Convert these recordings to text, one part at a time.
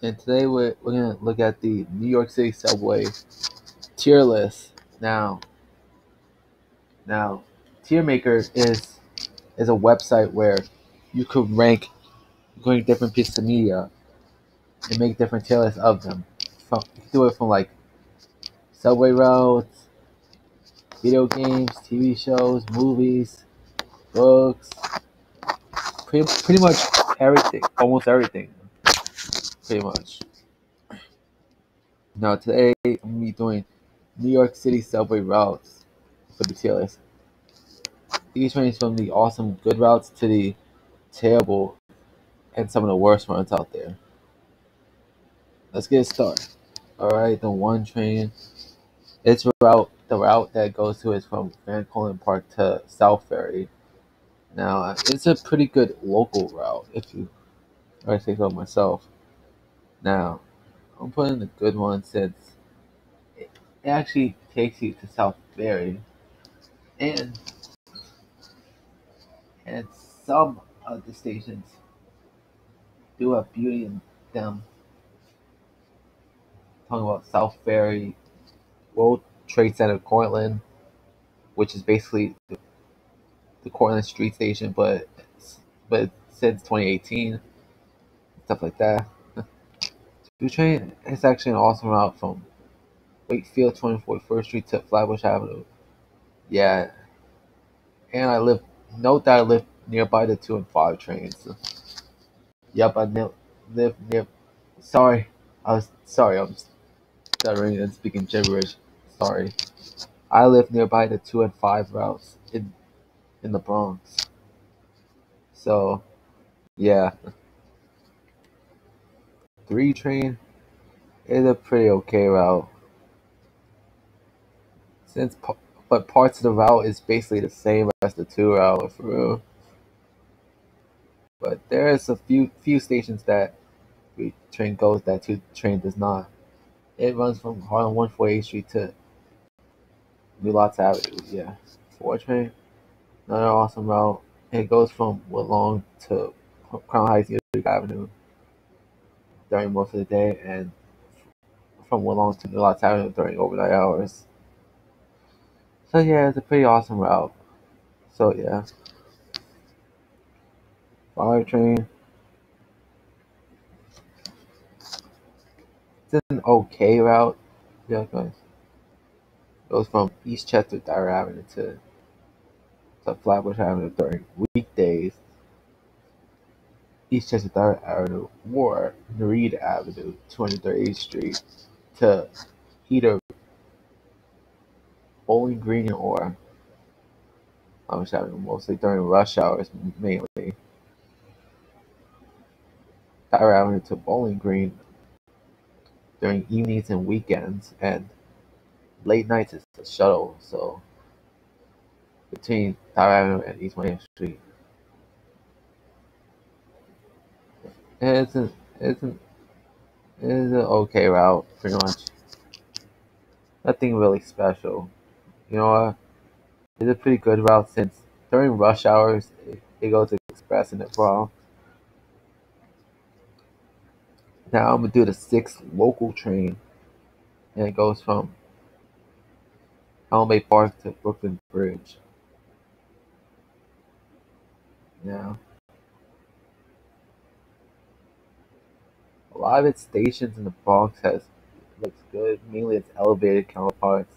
And today we're gonna look at the New York City subway tier list. Now, Tier Maker is a website where you could rank different pieces of media and make different tier lists of them. You can do it from like subway routes, video games, TV shows, movies, books, pretty much everything, almost everything, pretty much. Now today I'm gonna be doing New York City subway routes for the tier list. These range from the awesome good routes to the terrible and some of the worst runs out there. Let's get started. Alright, the one train. The route that goes to is from Van Cortlandt Park to South Ferry. Now, it's a pretty good local route, if you I say so myself. Now, I'm putting the good one since it actually takes you to South Ferry, and and some of the stations do have beauty in them. Talking about South Ferry, World Trade Center, Cortland, which is basically the Cortland Street Station, but since 2018, stuff like that. Two train is actually an awesome route from Wakefield 24th Street to Flatbush Avenue. Yeah, and note that I live nearby the 2 and 5 trains. Yep, live near. Sorry, I'm stuttering and speaking gibberish. Sorry. I live nearby the 2 and 5 routes in the Bronx. So, yeah, 3 train is a pretty okay route. Since, but parts of the route is basically the same as the 2 route for real. But there is a few stations that 3 train goes that 2 train does not. It runs from Harlem 148th Street to New Lots Avenue. Yeah, 4 train, another awesome route. It goes from Woodlawn to Crown Heights Music Avenue during most of the day, and from Woodlawn to New Lots Avenue during overnight hours. So yeah, it's a pretty awesome route. So yeah, 5 train. It's an okay route. Yeah, guys. Goes from Eastchester Dyer Avenue to Flatbush Avenue during weekdays. Eastchester Dyer Avenue or Reed Avenue, 238th Street to either Bowling Green or Flatbush Avenue, mostly during rush hours mainly. Dyer Avenue to Bowling Green during evenings and weekends, and late nights is a shuttle. So between Dyer Avenue and East 20th Street, it's an it's an it's an okay route, pretty much. Nothing really special. You know what? It's a pretty good route since during rush hours it goes express in the Bronx. Now I'm gonna do the 6th local train, and it goes from Elm Bay Park to Brooklyn Bridge. Now, a lot of its stations in the Bronx has looks good, mainly its elevated counterparts.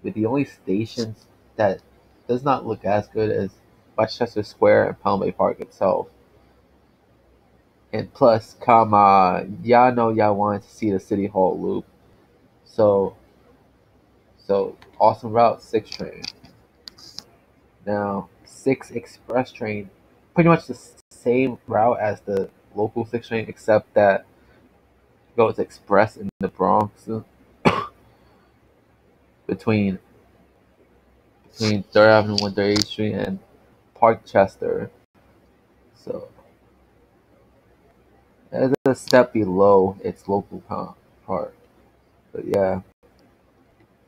But the only stations that does not look as good as Westchester Square and Palm Bay Park itself. And plus, come on, y'all know y'all wanted to see the City Hall loop. So awesome route, 6 train. Now 6 express train, pretty much the same route as the local 6 train, except that it goes express in the Bronx between 3rd Avenue, 138th Street, and Parkchester. So it's a step below its local part. But yeah,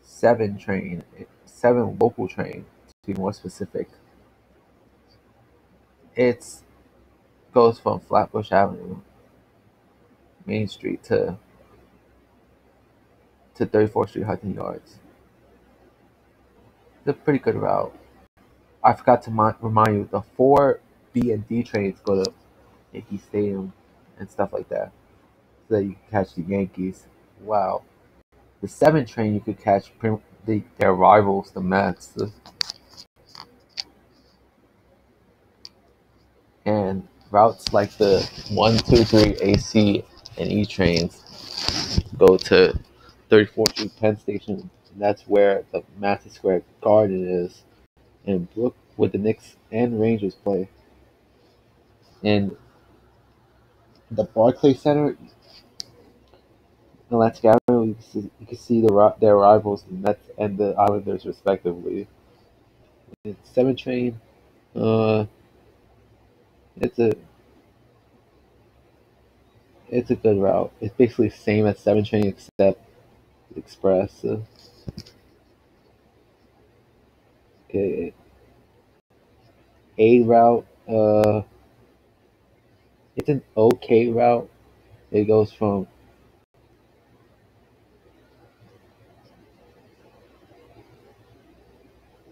7 local train to be more specific. It goes from Flatbush Avenue Main Street to 34th Street Hudson Yards. It's a pretty good route. I forgot to remind you, the 4B and D trains go to Yankee Stadium and stuff like that, so that you can catch the Yankees. Wow. The 7 train you could catch their rivals, the Mets, and routes like the 123 AC and E trains go to 34th Street Penn Station. And that's where the Madison Square Garden is, and Brook, where the Knicks and Rangers play. And the Barclays Center in Atlantic Avenue, you can see their rivals, the Mets and the Islanders, respectively. And 7 train, uh, it's a it's a good route. It's basically the same as 7 train except express. Okay, 8 route. It's an okay route. It goes from,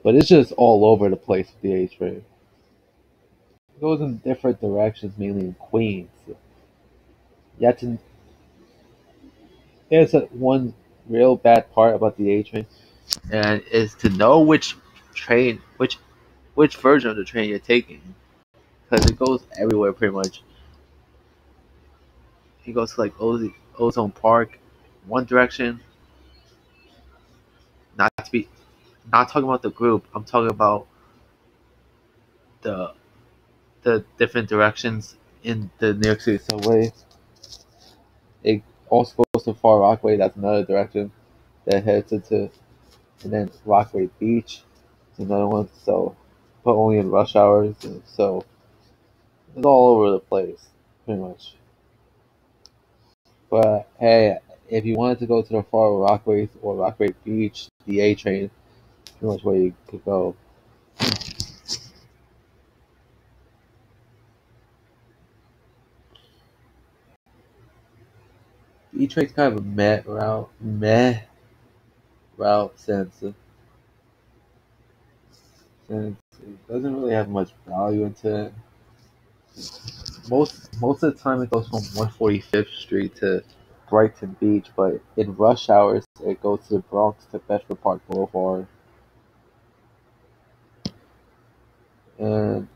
but it's just all over the place with the A train. It goes in different directions, mainly in Queens. You have to. There's one real bad part about the A train, and is to know train, which version of the train you're taking, because it goes everywhere pretty much. It goes to like Ozone Park, one direction. Not to be, not talking about the group. I'm talking about the different directions in the New York City subway. It also goes to Far Rockaway. That's another direction that heads into, and then Rockaway Beach is another one. So, but only in rush hours. So it's all over the place, pretty much. But hey, if you wanted to go to the Far Rockaway or Rockaway Beach, the A train, pretty much where you could go. The E train's kind of a meh route since it doesn't really have much value into it. Most of the time it goes from 145th Street to Brighton Beach, but in rush hours it goes to the Bronx to Bedford Park Boulevard, and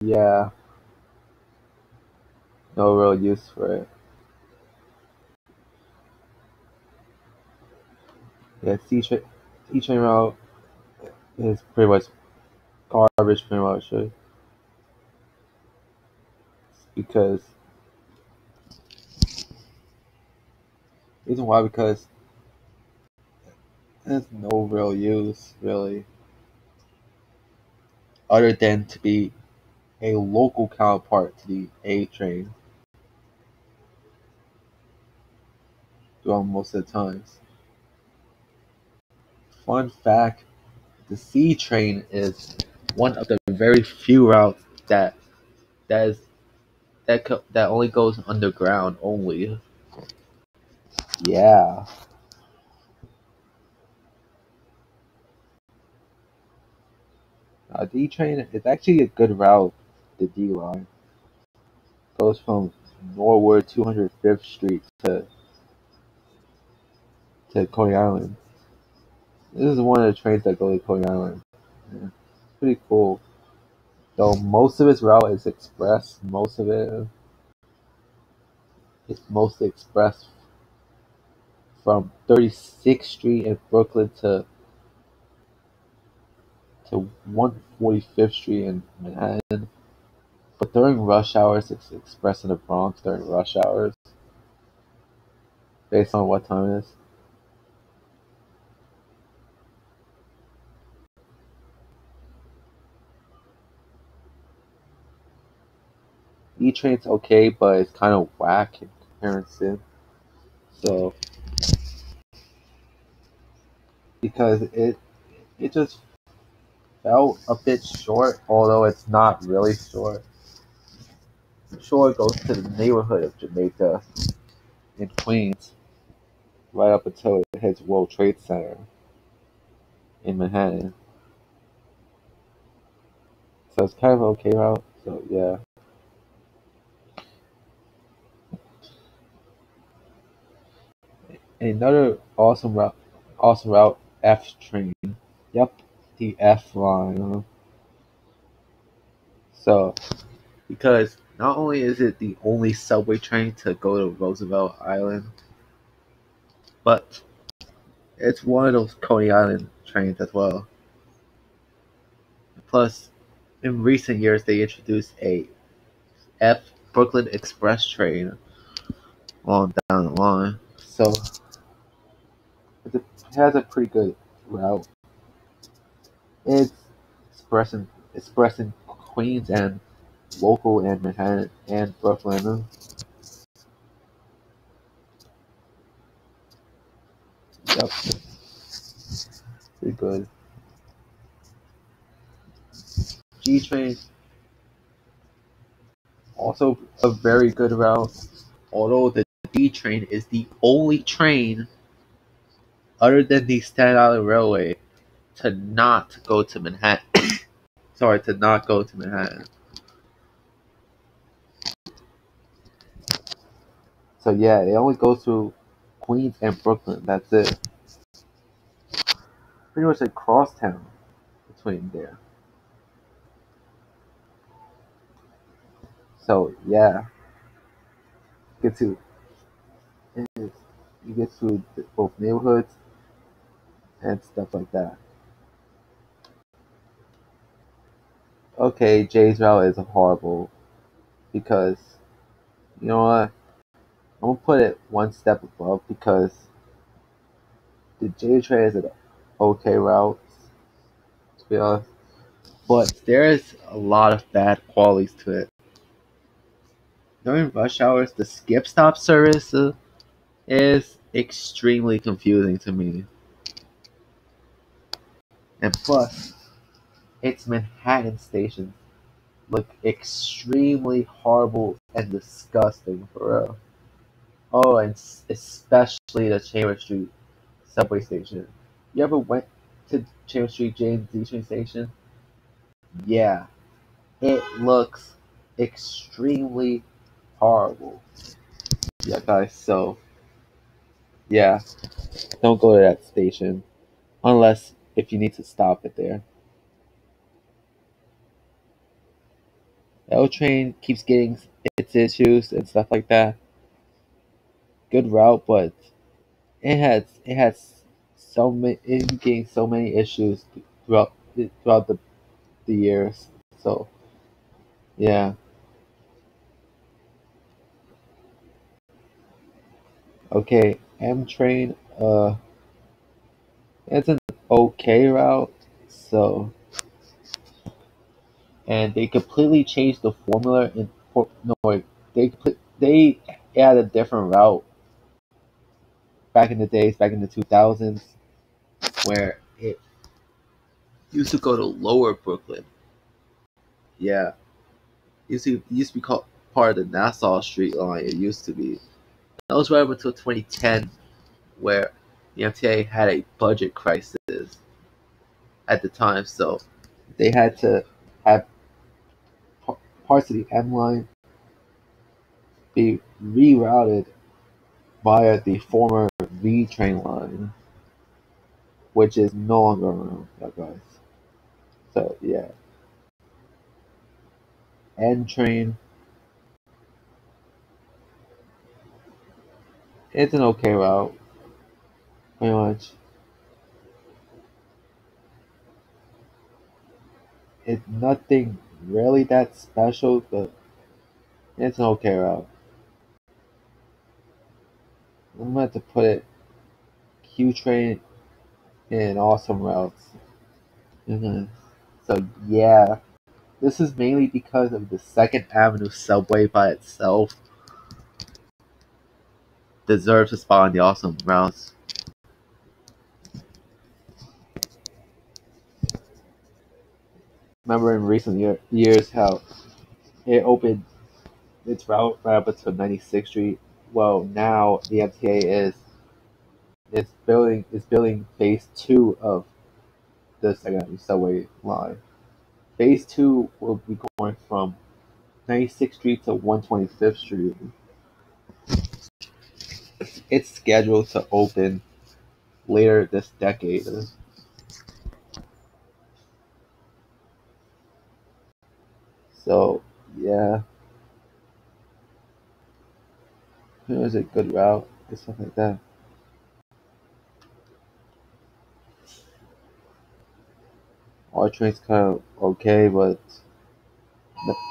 yeah, no real use for it. Yeah, C train route is pretty much garbage, pretty much, because reason why, because there's no real use really, other than to be a local counterpart to the A train throughout most of the times. Fun fact: the C train is one of the very few routes that is that only goes underground only. Yeah, D train is actually a good route. The D line goes from Norwood 205th Street to Coney Island. This is one of the trains that go to Coney Island. Yeah, pretty cool. Though most of its route is express. Most of it is mostly express from 36th Street in Brooklyn to 145th Street in Manhattan. But during rush hours, it's express in the Bronx during rush hours, based on what time it is. E train's okay, but it's kind of whack in comparison. So because it just felt a bit short, although it's not really short. Sure, it goes to the neighborhood of Jamaica in Queens, right up until it hits World Trade Center in Manhattan. So it's kind of okay route. So yeah. Another awesome route, F train. Yep, the F line. So because not only is it the only subway train to go to Roosevelt Island, but it's one of those Coney Island trains as well. Plus, in recent years, they introduced a F Brooklyn Express train along down the line. So it has a pretty good route. It's expressing Queens and local and Manhattan and Brooklyn. Yep, pretty good. G train also a very good route. Although the D train is the only train other than the Staten Island Railway to not go to Manhattan. Sorry, to not go to Manhattan. So yeah, it only goes through Queens and Brooklyn. That's it. Pretty much a crosstown between there. So yeah, get to you get to both neighborhoods and stuff like that. Okay, Jay's route is horrible because you know what? I'm gonna put it one step above because the J train is an okay route to be honest, but there is a lot of bad qualities to it. During rush hours, the skip stop service is extremely confusing to me, and plus, its Manhattan stations look extremely horrible and disgusting for real. Oh, and especially the Chamber Street subway station. You ever went to Chamber Street James D train station? Yeah, it looks extremely horrible. Yeah, guys. So yeah, don't go to that station unless if you need to stop it there. L train keeps getting its issues and stuff like that. Good route, but it has so many it getting so many issues throughout the years. So yeah. Okay, M train it's an okay route. So and they completely changed the formula no wait, they had a different route back in the days, back in the 2000s, where it used to go to Lower Brooklyn. Yeah, it used to be called part of the Nassau Street line. It used to be. That was right up until 2010, where the MTA had a budget crisis at the time, so they had to have parts of the M line be rerouted via the former V train line, which is no longer around, guys. So yeah, N train, it's an okay route, pretty much. It's nothing really that special, but it's an okay route. I'm going to put it Q train in awesome routes. So yeah, this is mainly because of the Second Avenue subway by itself deserves a spot on the awesome routes. Remember in recent years how it opened its route right up until 96th Street. Well, now the MTA is building phase two of the Second Avenue subway line. Phase two will be going from 96th Street to 125th Street. It's scheduled to open later this decade. So yeah, it was a good route and stuff like that. Our train's kind of okay, but nothing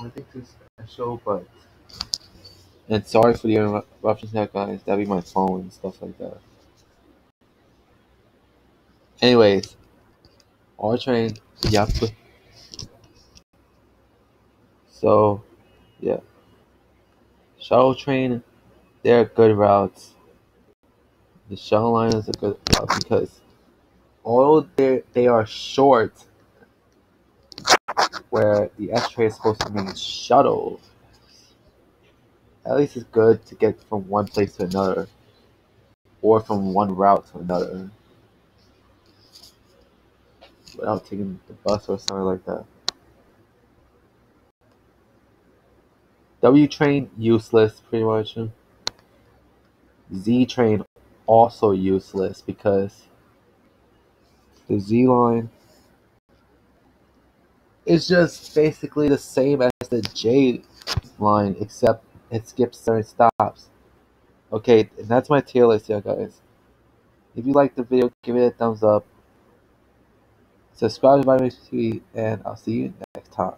nothing too special. But and sorry for the interruptions, now, guys. That'd be my phone and stuff like that. Anyways, our train, yep. So yeah, shuttle train, they're good routes. The shuttle line is a good route because although they are short, where the S train is supposed to mean shuttle, at least it's good to get from one place to another or from one route to another without taking the bus or something like that. W train useless pretty much. Z train also useless because the Z line is just basically the same as the J line except it skips certain stops. Okay, and that's my tier list here, guys. If you like the video, give it a thumbs up. Subscribe to my TV, and I'll see you next time.